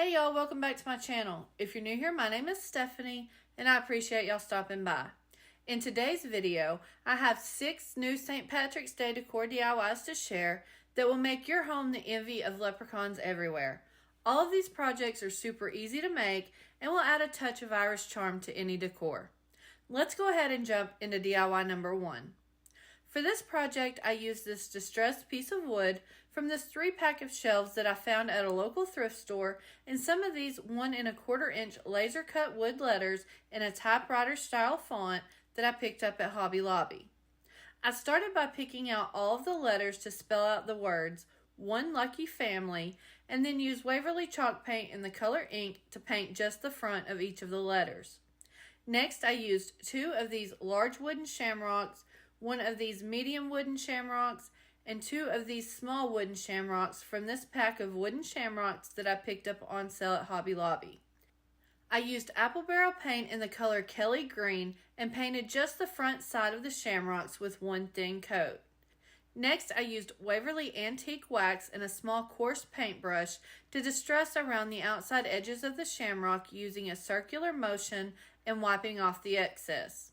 Hey y'all, welcome back to my channel. If you're new here, my name is Stephanie and I appreciate y'all stopping by. In today's video, I have 6 new St. Patrick's Day decor DIYs to share that will make your home the envy of leprechauns everywhere. All of these projects are super easy to make and will add a touch of Irish charm to any decor. Let's go ahead and jump into DIY number 1. For this project, I used this distressed piece of wood from this 3-pack of shelves that I found at a local thrift store, and some of these 1 1/4 inch laser cut wood letters in a typewriter style font that I picked up at Hobby Lobby. I started by picking out all of the letters to spell out the words "One Lucky Family," and then used Waverly chalk paint in the color ink to paint just the front of each of the letters. Next, I used 2 of these large wooden shamrocks, 1 of these medium wooden shamrocks, and 2 of these small wooden shamrocks from this pack of wooden shamrocks that I picked up on sale at Hobby Lobby. I used apple barrel paint in the color Kelly Green and painted just the front side of the shamrocks with 1 thin coat. Next, I used Waverly Antique Wax and a small coarse paintbrush to distress around the outside edges of the shamrock using a circular motion and wiping off the excess.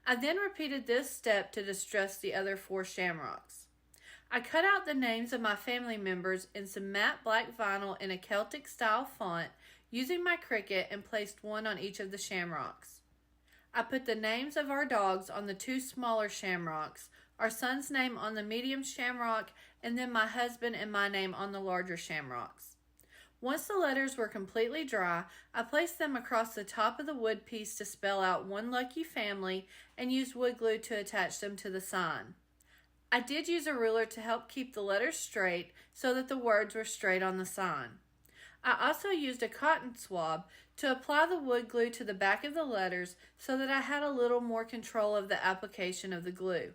I then repeated this step to distress the other 4 shamrocks. I cut out the names of my family members in some matte black vinyl in a Celtic style font using my Cricut and placed 1 on each of the shamrocks. I put the names of our dogs on the 2 smaller shamrocks, our son's name on the medium shamrock, and then my husband and my name on the larger shamrocks. Once the letters were completely dry, I placed them across the top of the wood piece to spell out "One Lucky Family" and used wood glue to attach them to the sign. I did use a ruler to help keep the letters straight so that the words were straight on the sign. I also used a cotton swab to apply the wood glue to the back of the letters so that I had a little more control of the application of the glue.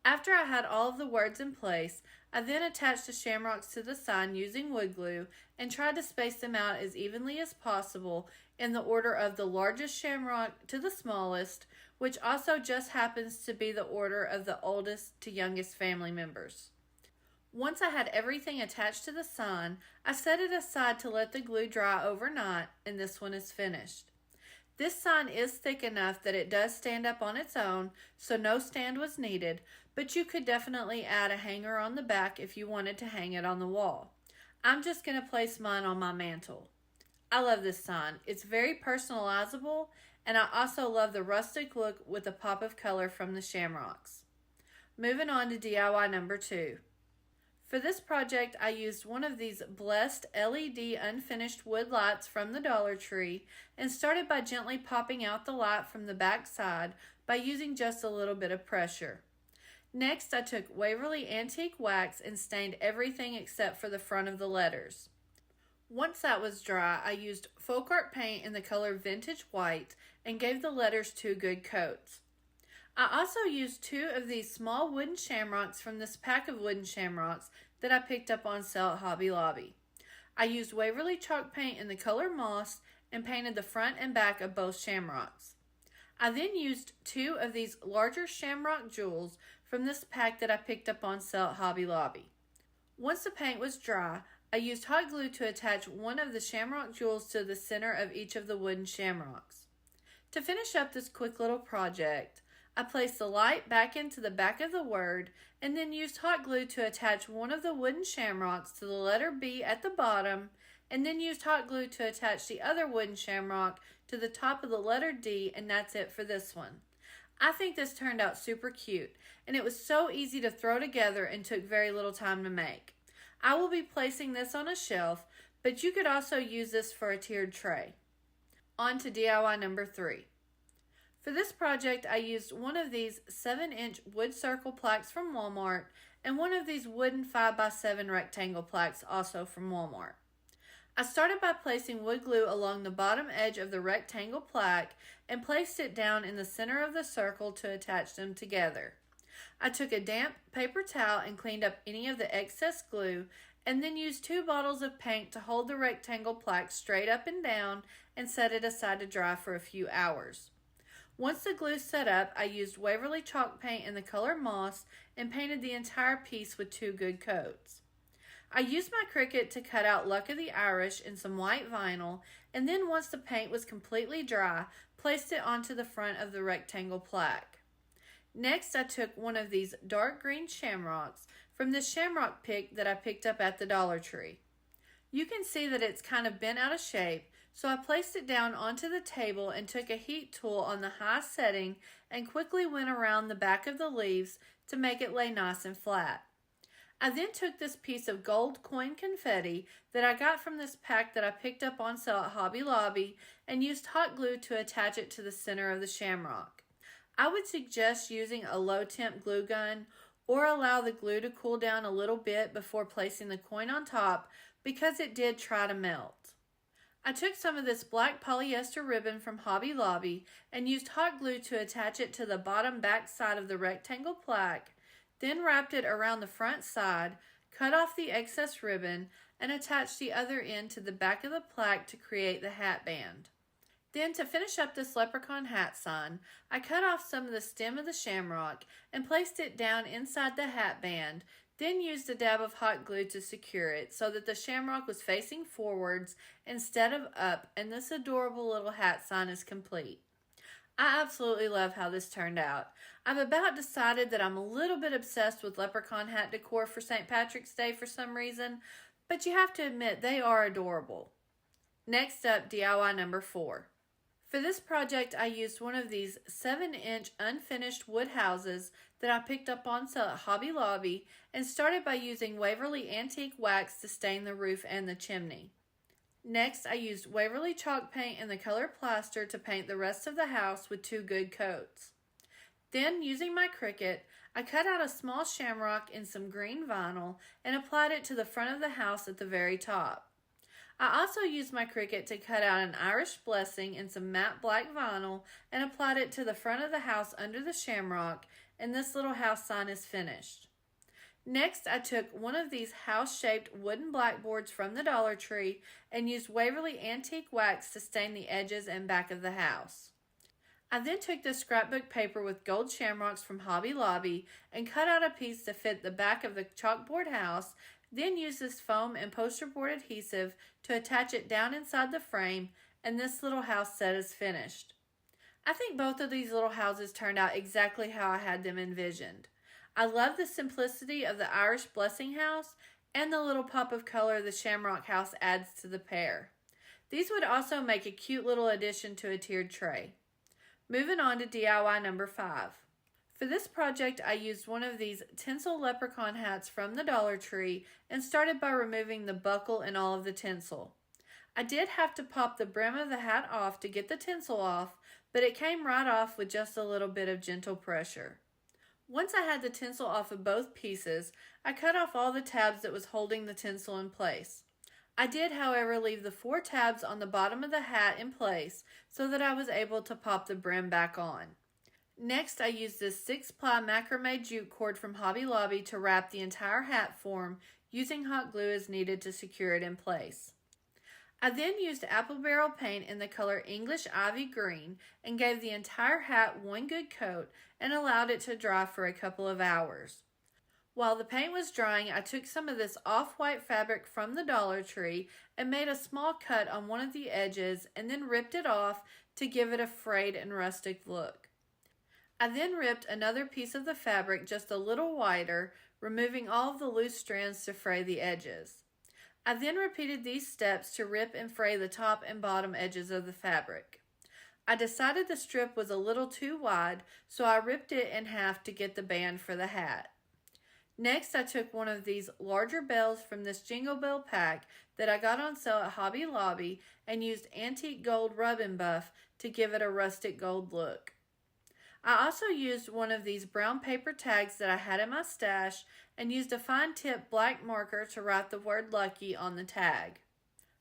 After I had all of the words in place, I then attached the shamrocks to the sign using wood glue and tried to space them out as evenly as possible in the order of the largest shamrock to the smallest, which also just happens to be the order of the oldest to youngest family members. Once I had everything attached to the sign, I set it aside to let the glue dry overnight, and this one is finished. This sign is thick enough that it does stand up on its own, so no stand was needed, but you could definitely add a hanger on the back if you wanted to hang it on the wall. I'm just going to place mine on my mantle. I love this sign. It's very personalizable, and I also love the rustic look with a pop of color from the shamrocks. Moving on to DIY number 2. For this project, I used 1 of these blessed LED unfinished wood lights from the Dollar Tree and started by gently popping out the light from the back side by using just a little bit of pressure. Next, I took Waverly Antique Wax and stained everything except for the front of the letters. Once that was dry, I used folk art paint in the color Vintage White and gave the letters 2 good coats. I also used 2 of these small wooden shamrocks from this pack of wooden shamrocks that I picked up on sale at Hobby Lobby. I used Waverly chalk paint in the color Moss and painted the front and back of both shamrocks. I then used 2 of these larger shamrock jewels from this pack that I picked up on sale at Hobby Lobby. Once the paint was dry, I used hot glue to attach 1 of the shamrock jewels to the center of each of the wooden shamrocks. To finish up this quick little project, I placed the light back into the back of the word and then used hot glue to attach 1 of the wooden shamrocks to the letter B at the bottom, and then used hot glue to attach the other wooden shamrock to the top of the letter D, and that's it for this one. I think this turned out super cute, and it was so easy to throw together and took very little time to make. I will be placing this on a shelf, but you could also use this for a tiered tray. On to DIY number 3. For this project, I used 1 of these 7-inch wood circle plaques from Walmart and 1 of these wooden 5x7 rectangle plaques also from Walmart. I started by placing wood glue along the bottom edge of the rectangle plaque and placed it down in the center of the circle to attach them together. I took a damp paper towel and cleaned up any of the excess glue and then used 2 bottles of paint to hold the rectangle plaque straight up and down and set it aside to dry for a few hours. Once the glue set up, I used Waverly chalk paint in the color Moss and painted the entire piece with 2 good coats. I used my Cricut to cut out Luck of the Irish in some white vinyl, and then once the paint was completely dry, placed it onto the front of the rectangle plaque. Next, I took one of these dark green shamrocks from the shamrock pick that I picked up at the Dollar Tree. You can see that it's kind of bent out of shape, so I placed it down onto the table and took a heat tool on the high setting and quickly went around the back of the leaves to make it lay nice and flat. I then took this piece of gold coin confetti that I got from this pack that I picked up on sale at Hobby Lobby and used hot glue to attach it to the center of the shamrock. I would suggest using a low temp glue gun or allow the glue to cool down a little bit before placing the coin on top because it did try to melt. I took some of this black polyester ribbon from Hobby Lobby and used hot glue to attach it to the bottom back side of the rectangle plaque, then wrapped it around the front side, cut off the excess ribbon, and attached the other end to the back of the plaque to create the hat band. Then, to finish up this Leprechaun hat sign, I cut off some of the stem of the shamrock and placed it down inside the hat band, then used a dab of hot glue to secure it so that the shamrock was facing forwards instead of up, and this adorable little hat sign is complete. I absolutely love how this turned out. I've about decided that I'm a little bit obsessed with leprechaun hat decor for St. Patrick's Day for some reason, but you have to admit they are adorable. Next up, DIY number 4. For this project, I used one of these 7-inch unfinished wood houses that I picked up on sale at Hobby Lobby and started by using Waverly Antique Wax to stain the roof and the chimney. Next, I used Waverly chalk paint and the color plaster to paint the rest of the house with 2 good coats. Then, using my Cricut, I cut out a small shamrock in some green vinyl and applied it to the front of the house at the very top. I also used my Cricut to cut out an Irish blessing in some matte black vinyl and applied it to the front of the house under the shamrock, and this little house sign is finished. Next, I took one of these house-shaped wooden blackboards from the Dollar Tree and used Waverly Antique Wax to stain the edges and back of the house. I then took the scrapbook paper with gold shamrocks from Hobby Lobby and cut out a piece to fit the back of the chalkboard house, then used this foam and poster board adhesive to attach it down inside the frame, and this little house set is finished. I think both of these little houses turned out exactly how I had them envisioned. I love the simplicity of the Irish blessing house and the little pop of color the Shamrock house adds to the pair. These would also make a cute little addition to a tiered tray. Moving on to DIY number 5. For this project, I used one of these tinsel leprechaun hats from the Dollar Tree and started by removing the buckle and all of the tinsel. I did have to pop the brim of the hat off to get the tinsel off, but it came right off with just a little bit of gentle pressure. Once I had the tinsel off of both pieces, I cut off all the tabs that was holding the tinsel in place. I did, however, leave the 4 tabs on the bottom of the hat in place so that I was able to pop the brim back on. Next, I used this 6-ply macrame jute cord from Hobby Lobby to wrap the entire hat form, using hot glue as needed to secure it in place. I then used apple barrel paint in the color English Ivy Green and gave the entire hat one good coat and allowed it to dry for a couple of hours. While the paint was drying, I took some of this off-white fabric from the Dollar Tree and made a small cut on one of the edges and then ripped it off to give it a frayed and rustic look. I then ripped another piece of the fabric just a little wider, removing all of the loose strands to fray the edges. I then repeated these steps to rip and fray the top and bottom edges of the fabric. I decided the strip was a little too wide, so I ripped it in half to get the band for the hat. Next, I took one of these larger bells from this Jingle Bell pack that I got on sale at Hobby Lobby and used antique gold rub and buff to give it a rustic gold look. I also used one of these brown paper tags that I had in my stash and used a fine tip black marker to write the word Lucky on the tag.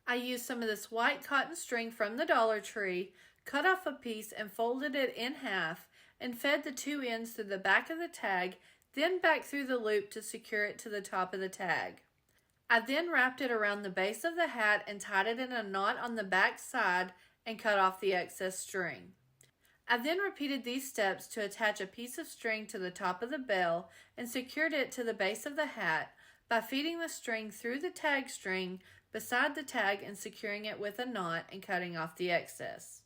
I used some of this white cotton string from the Dollar Tree, cut off a piece and folded it in half and fed the 2 ends through the back of the tag, then back through the loop to secure it to the top of the tag. I then wrapped it around the base of the hat and tied it in a knot on the back side and cut off the excess string. I then repeated these steps to attach a piece of string to the top of the bell and secured it to the base of the hat by feeding the string through the tag string beside the tag and securing it with a knot and cutting off the excess.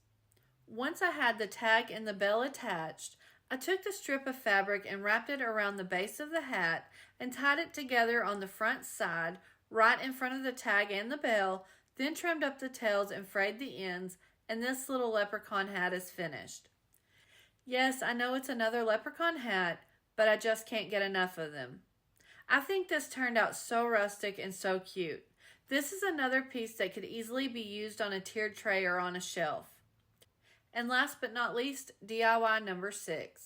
Once I had the tag and the bell attached, I took the strip of fabric and wrapped it around the base of the hat and tied it together on the front side, right in front of the tag and the bell, then trimmed up the tails and frayed the ends, and this little leprechaun hat is finished. Yes, I know it's another leprechaun hat, but I just can't get enough of them. I think this turned out so rustic and so cute. This is another piece that could easily be used on a tiered tray or on a shelf. And last but not least, DIY number 6.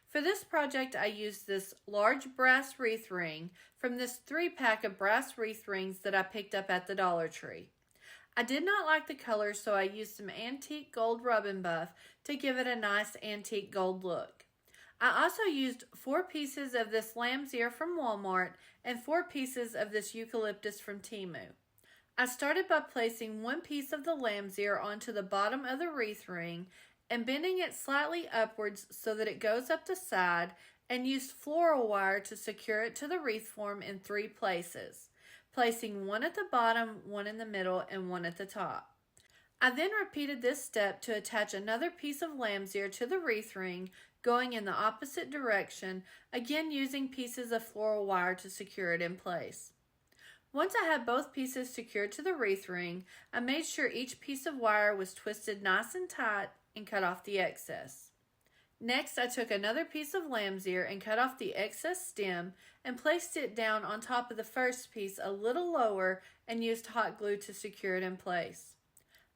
For this project, I used this large brass wreath ring from this 3-pack of brass wreath rings that I picked up at the Dollar Tree. I did not like the color, so I used some antique gold rub and buff to give it a nice antique gold look. I also used 4 pieces of this lamb's ear from Walmart and 4 pieces of this eucalyptus from Temu. I started by placing 1 piece of the lamb's ear onto the bottom of the wreath ring and bending it slightly upwards so that it goes up the side, and used floral wire to secure it to the wreath form in 3 places, placing 1 at the bottom, 1 in the middle, and 1 at the top. I then repeated this step to attach another piece of lamb's ear to the wreath ring, going in the opposite direction, again using pieces of floral wire to secure it in place. Once I had both pieces secured to the wreath ring, I made sure each piece of wire was twisted nice and tight and cut off the excess. Next, I took another piece of lamb's ear and cut off the excess stem and placed it down on top of the first piece a little lower and used hot glue to secure it in place.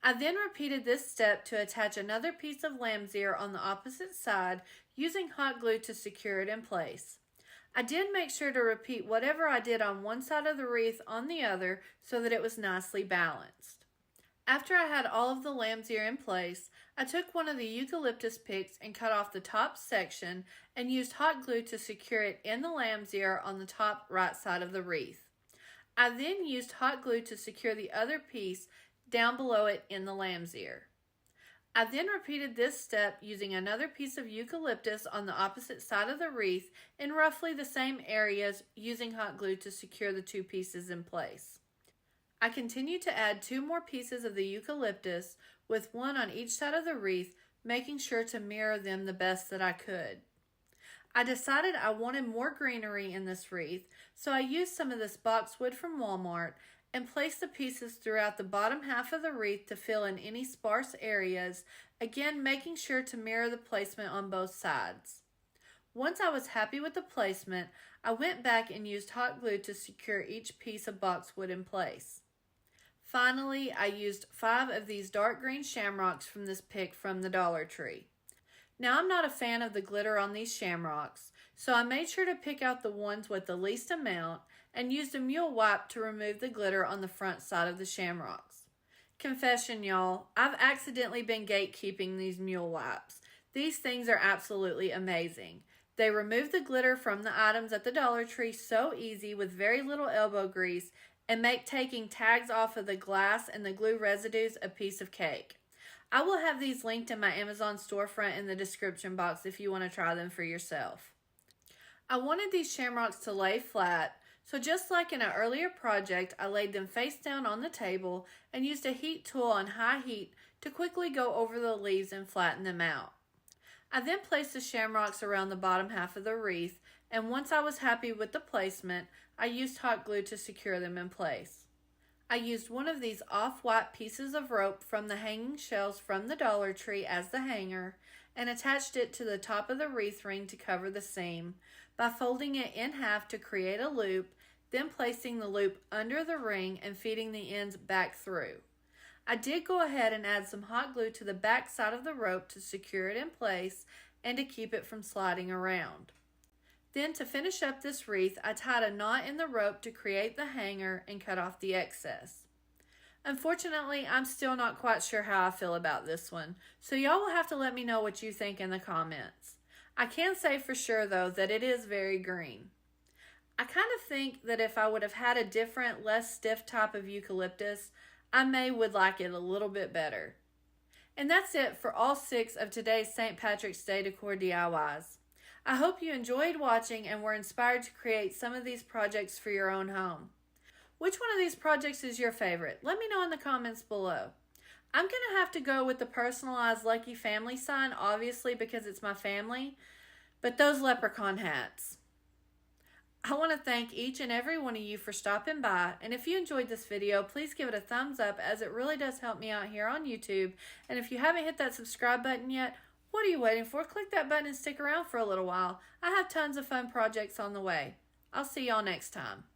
I then repeated this step to attach another piece of lamb's ear on the opposite side using hot glue to secure it in place. I did make sure to repeat whatever I did on one side of the wreath on the other so that it was nicely balanced. After I had all of the lamb's ear in place, I took one of the eucalyptus picks and cut off the top section and used hot glue to secure it in the lamb's ear on the top right side of the wreath. I then used hot glue to secure the other piece down below it in the lamb's ear. I then repeated this step using another piece of eucalyptus on the opposite side of the wreath in roughly the same areas, using hot glue to secure the 2 pieces in place. I continued to add 2 more pieces of the eucalyptus with 1 on each side of the wreath, making sure to mirror them the best that I could. I decided I wanted more greenery in this wreath, so I used some of this boxwood from Walmart and placed the pieces throughout the bottom half of the wreath to fill in any sparse areas, again making sure to mirror the placement on both sides. Once I was happy with the placement, I went back and used hot glue to secure each piece of boxwood in place. Finally, I used 5 of these dark green shamrocks from this pick from the Dollar Tree. Now, I'm not a fan of the glitter on these shamrocks, so I made sure to pick out the ones with the least amount and used a mule wipe to remove the glitter on the front side of the shamrocks. Confession, y'all, I've accidentally been gatekeeping these mule wipes. These things are absolutely amazing. They remove the glitter from the items at the Dollar Tree so easy with very little elbow grease and make taking tags off of the glass and the glue residues a piece of cake. I will have these linked in my Amazon storefront in the description box if you want to try them for yourself. I wanted these shamrocks to lay flat, so just like in an earlier project, I laid them face down on the table and used a heat tool on high heat to quickly go over the leaves and flatten them out. I then placed the shamrocks around the bottom half of the wreath, and once I was happy with the placement, I used hot glue to secure them in place. I used one of these off-white pieces of rope from the hanging shelves from the Dollar Tree as the hanger and attached it to the top of the wreath ring to cover the seam by folding it in half to create a loop, then placing the loop under the ring and feeding the ends back through. I did go ahead and add some hot glue to the back side of the rope to secure it in place and to keep it from sliding around. Then to finish up this wreath, I tied a knot in the rope to create the hanger and cut off the excess. Unfortunately, I'm still not quite sure how I feel about this one, so y'all will have to let me know what you think in the comments. I can say for sure though that it is very green. I kind of think that if I would have had a different, less stiff type of eucalyptus, I would like it a little bit better. And that's it for all 6 of today's St. Patrick's Day decor DIYs. I hope you enjoyed watching and were inspired to create some of these projects for your own home. Which one of these projects is your favorite? Let me know in the comments below. I'm going to have to go with the personalized Lucky Family sign, obviously because it's my family, but those leprechaun hats. I want to thank each and every one of you for stopping by, and if you enjoyed this video, please give it a thumbs up as it really does help me out here on YouTube. And if you haven't hit that subscribe button yet, what are you waiting for? Click that button and stick around for a little while. I have tons of fun projects on the way. I'll see y'all next time.